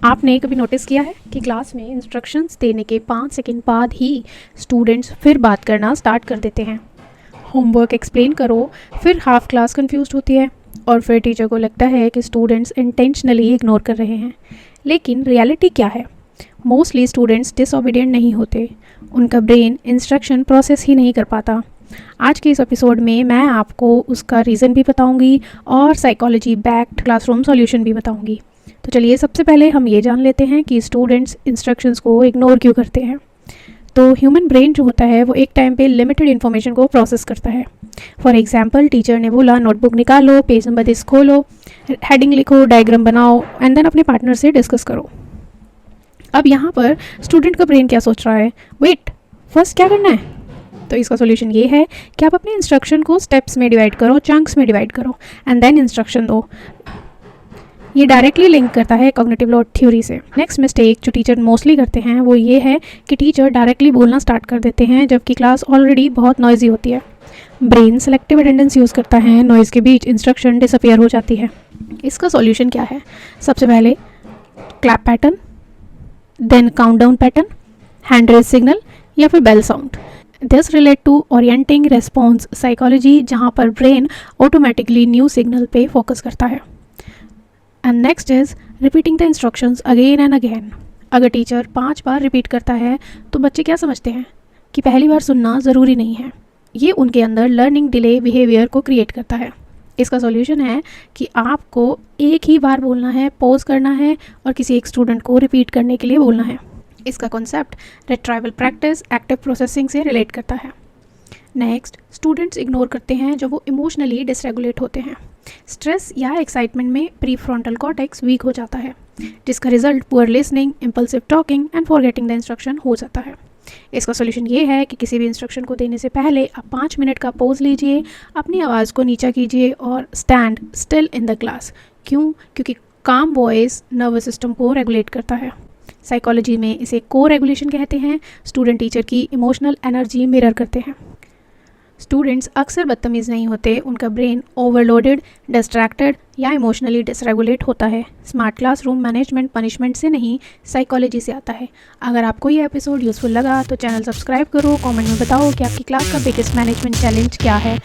आपने कभी नोटिस किया है कि क्लास में इंस्ट्रक्शंस देने के 5 सेकंड बाद ही स्टूडेंट्स फिर बात करना स्टार्ट कर देते हैं। होमवर्क एक्सप्लेन करो, फिर हाफ क्लास कंफ्यूज्ड होती है और फिर टीचर को लगता है कि स्टूडेंट्स इंटेंशनली इग्नोर कर रहे हैं। लेकिन रियलिटी क्या है? मोस्टली स्टूडेंट्स डिसओबीडिएंट नहीं होते, उनका ब्रेन इंस्ट्रक्शन प्रोसेस ही नहीं कर पाता। आज के इस एपिसोड में मैं आपको उसका रीज़न भी बताऊंगी और साइकोलॉजी बैक्ड क्लासरूम सॉल्यूशन भी बताऊंगी। तो चलिए सबसे पहले हम ये जान लेते हैं कि स्टूडेंट्स इंस्ट्रक्शंस को इग्नोर क्यों करते हैं। तो ह्यूमन ब्रेन जो होता है वो एक टाइम पे लिमिटेड इन्फॉर्मेशन को प्रोसेस करता है। फॉर एग्जांपल, टीचर ने बोला नोटबुक निकालो, पेज नंबर 10 खोलो, हेडिंग लिखो, डायग्राम बनाओ एंड देन अपने पार्टनर से डिस्कस करो। अब यहाँ पर स्टूडेंट का ब्रेन क्या सोच रहा है? वेट, फर्स्ट क्या करना है? तो इसका सॉल्यूशन ये है कि आप अपने इंस्ट्रक्शन को स्टेप्स में डिवाइड करो, चंक्स में डिवाइड करो एंड देन इंस्ट्रक्शन दो। ये डायरेक्टली लिंक करता है कॉग्निटिव लोड थ्योरी से। नेक्स्ट मिस्टेक जो टीचर मोस्टली करते हैं वो ये है कि टीचर डायरेक्टली बोलना स्टार्ट कर देते हैं जबकि क्लास ऑलरेडी बहुत नॉइजी होती है। ब्रेन सेलेक्टिव अटेंडेंस यूज़ करता है, नॉइज़ के बीच इंस्ट्रक्शन डिसअपियर हो जाती है। इसका सॉल्यूशन क्या है? सबसे पहले clap pattern, then countdown pattern, hand raise signal या फिर bell sound. This relate to orienting response psychology, जहाँ पर ब्रेन ऑटोमेटिकली न्यू सिग्नल पे फोकस करता है। And next is repeating the instructions again and again. अगर टीचर 5 बार repeat करता है तो बच्चे क्या समझते हैं कि पहली बार सुनना ज़रूरी नहीं है। ये उनके अंदर लर्निंग डिले बिहेवियर को क्रिएट करता है। इसका सॉल्यूशन है कि आपको एक ही बार बोलना है, पॉज करना है और किसी एक स्टूडेंट को रिपीट करने के लिए बोलना है। इसका concept retrieval practice active processing से रिलेट करता है। नेक्स्ट, स्टूडेंट्स इग्नोर करते हैं जब वो इमोशनली डिसरेगुलेट होते हैं। स्ट्रेस या एक्साइटमेंट में प्री फ्रंटल कॉर्टेक्स वीक हो जाता है, जिसका result poor listening, impulsive talking and forgetting the instruction हो जाता है। इसका सॉल्यूशन ये है कि किसी भी इंस्ट्रक्शन को देने से पहले आप 5 मिनट का पॉज लीजिए, अपनी आवाज़ को नीचा कीजिए और stand still in the class. क्यों? क्योंकि काम वॉइस नर्वस सिस्टम को रेगुलेट करता है। साइकोलॉजी में इसे को रेगुलेशन कहते हैं। स्टूडेंट टीचर की इमोशनल एनर्जी मिरर करते हैं। स्टूडेंट्स अक्सर बदतमीज़ नहीं होते, उनका ब्रेन ओवरलोडेड, डिस्ट्रैक्टेड या इमोशनली डिसरेगुलेट होता है। स्मार्ट क्लासरूम मैनेजमेंट पनिशमेंट से नहीं, साइकोलॉजी से आता है। अगर आपको ये एपिसोड यूज़फुल लगा तो चैनल सब्सक्राइब करो, कमेंट में बताओ कि आपकी क्लास का बिगेस्ट मैनेजमेंट चैलेंज क्या है।